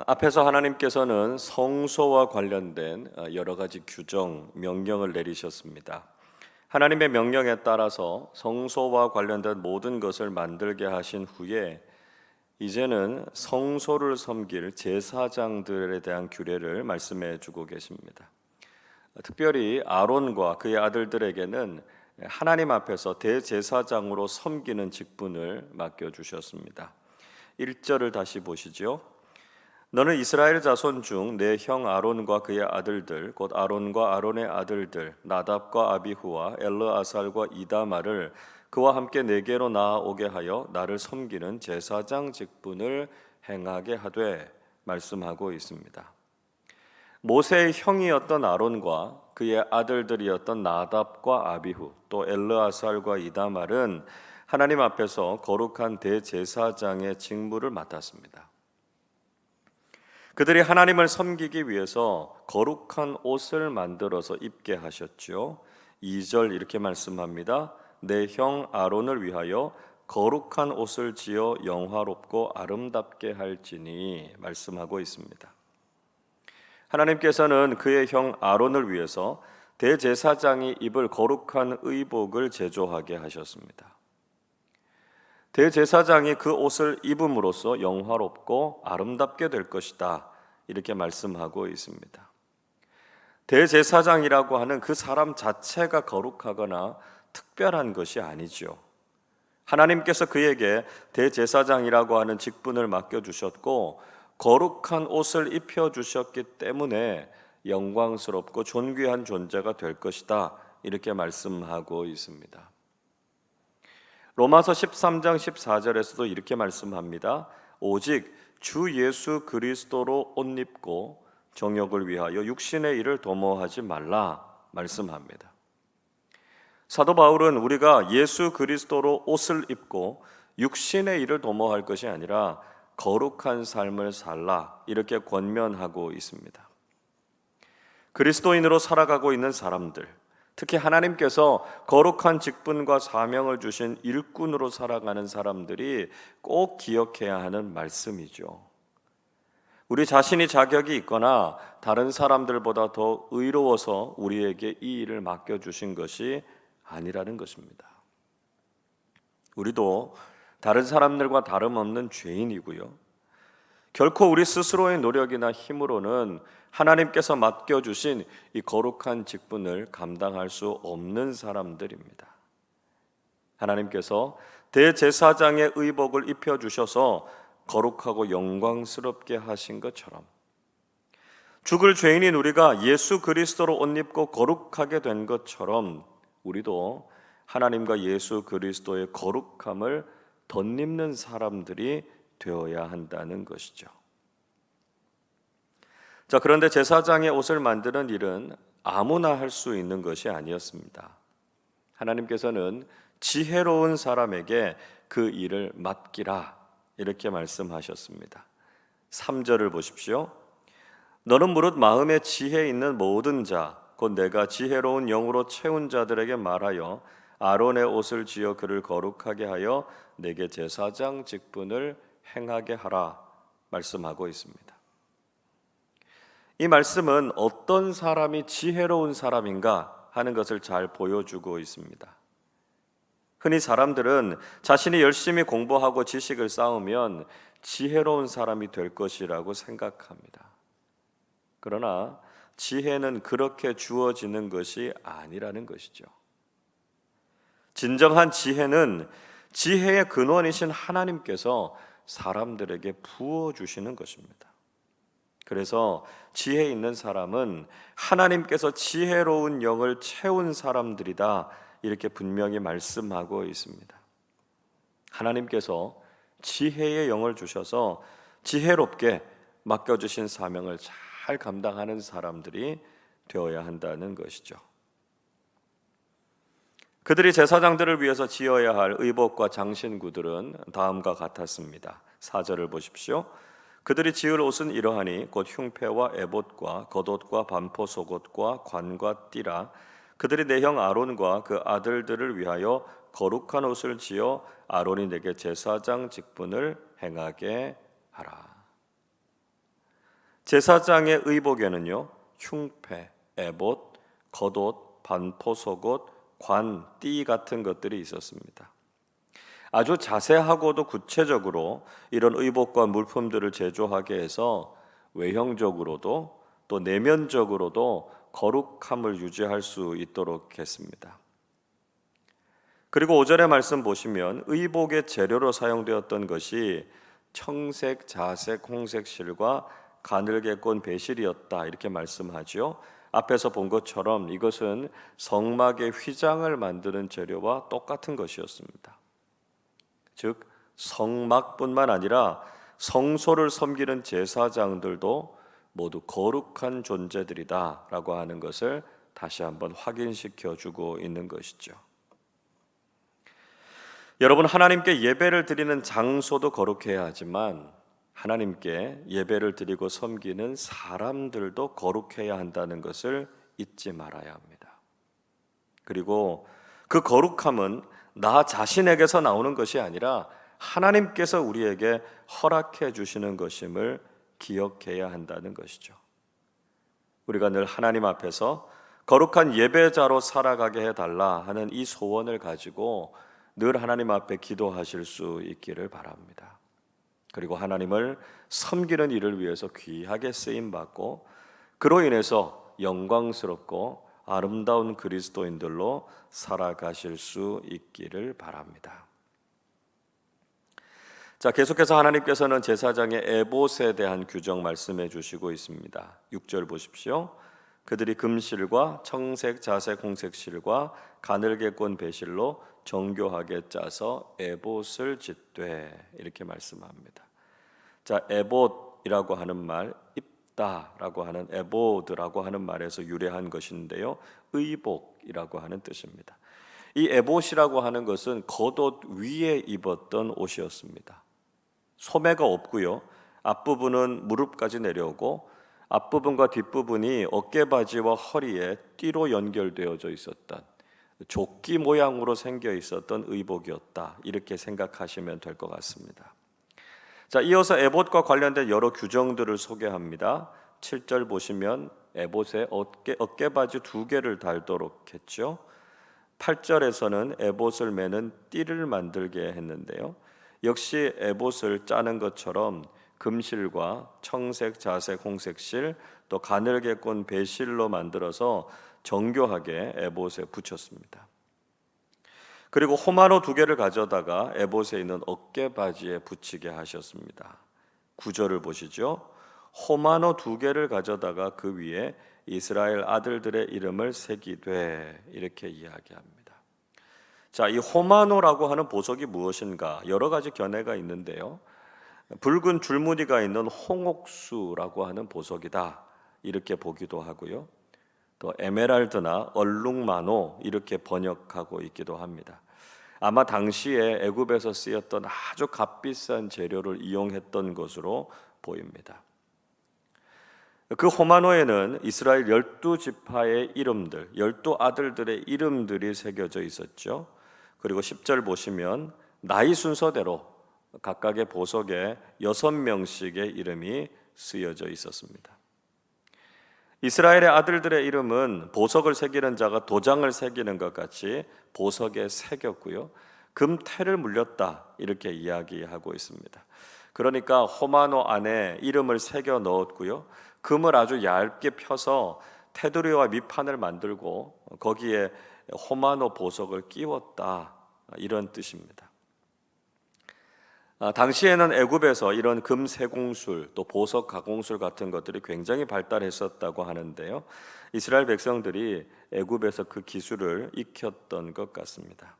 앞에서 하나님께서는 성소와 관련된 여러 가지 규정, 명령을 내리셨습니다. 하나님의 명령에 따라서 성소와 관련된 모든 것을 만들게 하신 후에 이제는 성소를 섬길 제사장들에 대한 규례를 말씀해 주고 계십니다. 특별히 아론과 그의 아들들에게는 하나님 앞에서 대제사장으로 섬기는 직분을 맡겨 주셨습니다. 1절을 다시 보시죠. 너는 이스라엘 자손 중 내 형 아론과 그의 아들들 곧 아론과 아론의 아들들 나답과 아비후와 엘르아살과 이다말을 그와 함께 내게로 나아오게 하여 나를 섬기는 제사장 직분을 행하게 하되 말씀하고 있습니다. 모세의 형이었던 아론과 그의 아들들이었던 나답과 아비후 또 엘르아살과 이다말은 하나님 앞에서 거룩한 대제사장의 직무를 맡았습니다. 그들이 하나님을 섬기기 위해서 거룩한 옷을 만들어서 입게 하셨죠. 2절 이렇게 말씀합니다. 내 형 아론을 위하여 거룩한 옷을 지어 영화롭고 아름답게 할지니 말씀하고 있습니다. 하나님께서는 그의 형 아론을 위해서 대제사장이 입을 거룩한 의복을 제조하게 하셨습니다. 대제사장이 그 옷을 입음으로써 영화롭고 아름답게 될 것이다. 이렇게 말씀하고 있습니다. 대제사장이라고 하는 그 사람 자체가 거룩하거나 특별한 것이 아니죠. 하나님께서 그에게 대제사장이라고 하는 직분을 맡겨주셨고 거룩한 옷을 입혀주셨기 때문에 영광스럽고 존귀한 존재가 될 것이다. 이렇게 말씀하고 있습니다. 로마서 13장 14절에서도 이렇게 말씀합니다. 오직 주 예수 그리스도로 옷 입고 정욕을 위하여 육신의 일을 도모하지 말라 말씀합니다. 사도 바울은 우리가 예수 그리스도로 옷을 입고 육신의 일을 도모할 것이 아니라 거룩한 삶을 살라 이렇게 권면하고 있습니다. 그리스도인으로 살아가고 있는 사람들, 특히 하나님께서 거룩한 직분과 사명을 주신 일꾼으로 살아가는 사람들이 꼭 기억해야 하는 말씀이죠. 우리 자신이 자격이 있거나 다른 사람들보다 더 의로워서 우리에게 이 일을 맡겨주신 것이 아니라는 것입니다. 우리도 다른 사람들과 다름없는 죄인이고요. 결코 우리 스스로의 노력이나 힘으로는 하나님께서 맡겨주신 이 거룩한 직분을 감당할 수 없는 사람들입니다. 하나님께서 대제사장의 의복을 입혀주셔서 거룩하고 영광스럽게 하신 것처럼 죽을 죄인인 우리가 예수 그리스도로 옷 입고 거룩하게 된 것처럼 우리도 하나님과 예수 그리스도의 거룩함을 덧입는 사람들이 되어야 한다는 것이죠. 자, 그런데 제사장의 옷을 만드는 일은 아무나 할 수 있는 것이 아니었습니다. 하나님께서는 지혜로운 사람에게 그 일을 맡기라 이렇게 말씀하셨습니다. 3절을 보십시오. 너는 무릇 마음에 지혜 있는 모든 자 곧 내가 지혜로운 영으로 채운 자들에게 말하여 아론의 옷을 지어 그를 거룩하게 하여 내게 제사장 직분을 행하게 하라 말씀하고 있습니다. 이 말씀은 어떤 사람이 지혜로운 사람인가 하는 것을 잘 보여주고 있습니다. 흔히 사람들은 자신이 열심히 공부하고 지식을 쌓으면 지혜로운 사람이 될 것이라고 생각합니다. 그러나 지혜는 그렇게 주어지는 것이 아니라는 것이죠. 진정한 지혜는 지혜의 근원이신 하나님께서 사람들에게 부어주시는 것입니다. 그래서 지혜 있는 사람은 하나님께서 지혜로운 영을 채운 사람들이다 이렇게 분명히 말씀하고 있습니다. 하나님께서 지혜의 영을 주셔서 지혜롭게 맡겨주신 사명을 잘 감당하는 사람들이 되어야 한다는 것이죠. 그들이 제사장들을 위해서 지어야 할 의복과 장신구들은 다음과 같았습니다. 4절을 보십시오. 그들이 지을 옷은 이러하니 곧 흉패와 에봇과 겉옷과 반포 속옷과 관과 띠라. 그들이 내 형 아론과 그 아들들을 위하여 거룩한 옷을 지어 아론이 내게 제사장 직분을 행하게 하라. 제사장의 의복에는요, 흉패, 에봇, 겉옷, 반포 속옷, 관, 띠 같은 것들이 있었습니다. 아주 자세하고도 구체적으로 이런 의복과 물품들을 제조하게 해서 외형적으로도 또 내면적으로도 거룩함을 유지할 수 있도록 했습니다. 그리고 5절의 말씀 보시면 의복의 재료로 사용되었던 것이 청색, 자색, 홍색 실과 가늘게꼰 배실이었다 이렇게 말씀하죠. 앞에서 본 것처럼 이것은 성막의 휘장을 만드는 재료와 똑같은 것이었습니다. 즉 성막뿐만 아니라 성소를 섬기는 제사장들도 모두 거룩한 존재들이다라고 하는 것을 다시 한번 확인시켜 주고 있는 것이죠. 여러분, 하나님께 예배를 드리는 장소도 거룩해야 하지만 하나님께 예배를 드리고 섬기는 사람들도 거룩해야 한다는 것을 잊지 말아야 합니다. 그리고 그 거룩함은 나 자신에게서 나오는 것이 아니라 하나님께서 우리에게 허락해 주시는 것임을 기억해야 한다는 것이죠. 우리가 늘 하나님 앞에서 거룩한 예배자로 살아가게 해달라 하는 이 소원을 가지고 늘 하나님 앞에 기도하실 수 있기를 바랍니다. 그리고 하나님을 섬기는 일을 위해서 귀하게 쓰임받고 그로 인해서 영광스럽고 아름다운 그리스도인들로 살아가실 수 있기를 바랍니다. 자, 계속해서 하나님께서는 제사장의 에봇에 대한 규정 말씀해 주시고 있습니다. 6절 보십시오. 그들이 금실과 청색, 자색, 홍색 실과 가늘게꼰 배실로 정교하게 짜서 에봇을 짓되 이렇게 말씀합니다. 자, 에봇이라고 하는 말, 입다라고 하는 에보드라고 하는 말에서 유래한 것인데요, 의복이라고 하는 뜻입니다. 이 에봇이라고 하는 것은 겉옷 위에 입었던 옷이었습니다. 소매가 없고요, 앞부분은 무릎까지 내려오고 앞부분과 뒷부분이 어깨바지와 허리에 띠로 연결되어져 있었던 조끼 모양으로 생겨 있었던 의복이었다 이렇게 생각하시면 될 것 같습니다. 자, 이어서 에봇과 관련된 여러 규정들을 소개합니다. 7절 보시면 에봇에 어깨바지 2개를 달도록 했죠. 8절에서는 에봇을 매는 띠를 만들게 했는데요, 역시 에봇을 짜는 것처럼 금실과 청색, 자색, 홍색 실, 또 가늘게꼰 배실로 만들어서 정교하게 에봇에 붙였습니다. 그리고 호마노 2개를 가져다가 에봇에 있는 어깨바지에 붙이게 하셨습니다. 9절을 보시죠. 호마노 2개를 가져다가 그 위에 이스라엘 아들들의 이름을 새기되 이렇게 이야기합니다. 자, 이 호마노라고 하는 보석이 무엇인가? 여러 가지 견해가 있는데요, 붉은 줄무늬가 있는 홍옥수라고 하는 보석이다 이렇게 보기도 하고요, 또 에메랄드나 얼룩마노 이렇게 번역하고 있기도 합니다. 아마 당시에 애굽에서 쓰였던 아주 값비싼 재료를 이용했던 것으로 보입니다. 그 호마노에는 이스라엘 12지파의 이름들, 12아들들의 이름들이 새겨져 있었죠. 그리고 10절 보시면 나이 순서대로 각각의 보석에 6명씩의 이름이 쓰여져 있었습니다. 이스라엘의 아들들의 이름은 보석을 새기는 자가 도장을 새기는 것 같이 보석에 새겼고요, 금태를 물렸다 이렇게 이야기하고 있습니다. 그러니까 호마노 안에 이름을 새겨 넣었고요, 금을 아주 얇게 펴서 테두리와 밑판을 만들고 거기에 호마노 보석을 끼웠다 이런 뜻입니다. 당시에는 애굽에서 이런 금 세공술 또 보석 가공술 같은 것들이 굉장히 발달했었다고 하는데요, 이스라엘 백성들이 애굽에서 그 기술을 익혔던 것 같습니다.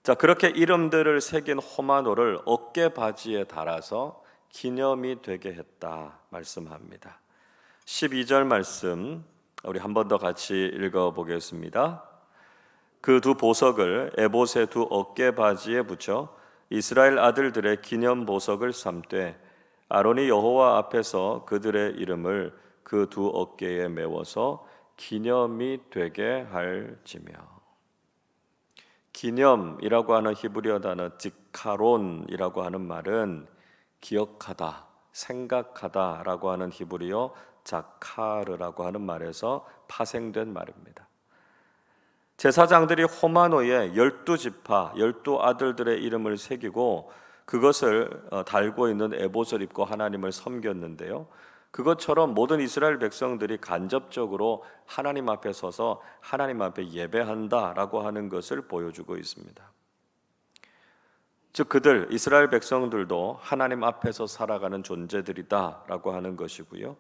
자, 그렇게 이름들을 새긴 호마노를 어깨 바지에 달아서 기념이 되게 했다 말씀합니다. 12절 말씀 우리 한 번 더 같이 읽어보겠습니다. 그 2 보석을 에봇의 2 어깨 바지에 붙여 이스라엘 아들들의 기념 보석을 삼되 아론이 여호와 앞에서 그들의 이름을 그 2 어깨에 메워서 기념이 되게 할지며. 기념이라고 하는 히브리어 단어 지카론이라고 하는 말은 기억하다 생각하다라고 하는 히브리어 자카르라고 하는 말에서 파생된 말입니다. 제사장들이 호마노에 12지파 12아들들의 이름을 새기고 그것을 달고 있는 에봇을 입고 하나님을 섬겼는데요. 그것처럼 모든 이스라엘 백성들이 간접적으로 하나님 앞에 서서 하나님 앞에 예배한다라고 하는 것을 보여주고 있습니다. 즉 그들 이스라엘 백성들도 하나님 앞에서 살아가는 존재들이다라고 하는 것이고요.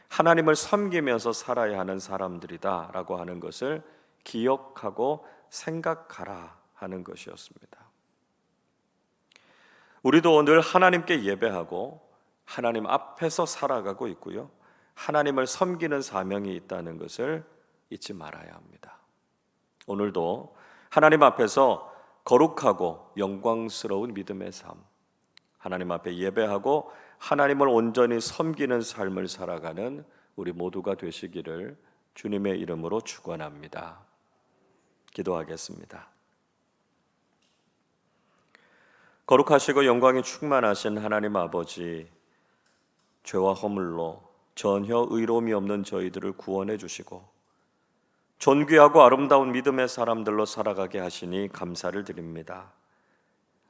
하나님을 섬기면서 살아야 하는 사람들이다라고 하는 것을 기억하고 생각하라 하는 것이었습니다. 우리도 오늘 하나님께 예배하고 하나님 앞에서 살아가고 있고요. 하나님을 섬기는 사명이 있다는 것을 잊지 말아야 합니다. 오늘도 하나님 앞에서 거룩하고 영광스러운 믿음의 삶, 하나님 앞에 예배하고 하나님을 온전히 섬기는 삶을 살아가는 우리 모두가 되시기를 주님의 이름으로 축원합니다. 기도하겠습니다. 거룩하시고 영광이 충만하신 하나님 아버지, 죄와 허물로 전혀 의로움이 없는 저희들을 구원해 주시고 존귀하고 아름다운 믿음의 사람들로 살아가게 하시니 감사를 드립니다.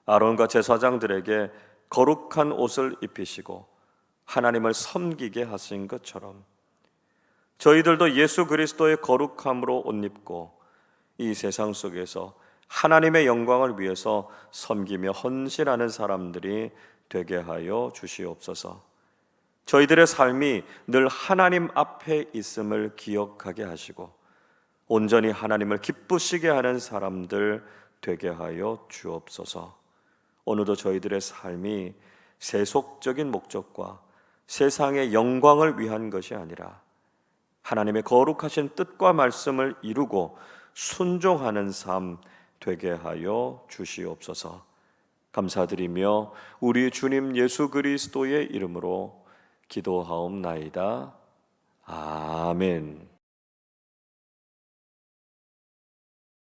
아론과 제사장들에게 거룩한 옷을 입히시고 하나님을 섬기게 하신 것처럼 저희들도 예수 그리스도의 거룩함으로 옷 입고 이 세상 속에서 하나님의 영광을 위해서 섬기며 헌신하는 사람들이 되게 하여 주시옵소서. 저희들의 삶이 늘 하나님 앞에 있음을 기억하게 하시고 온전히 하나님을 기쁘시게 하는 사람들 되게 하여 주옵소서. 오늘도 저희들의 삶이 세속적인 목적과 세상의 영광을 위한 것이 아니라 하나님의 거룩하신 뜻과 말씀을 이루고 순종하는 삶 되게 하여 주시옵소서. 감사드리며 우리 주님 예수 그리스도의 이름으로 기도하옵나이다. 아멘.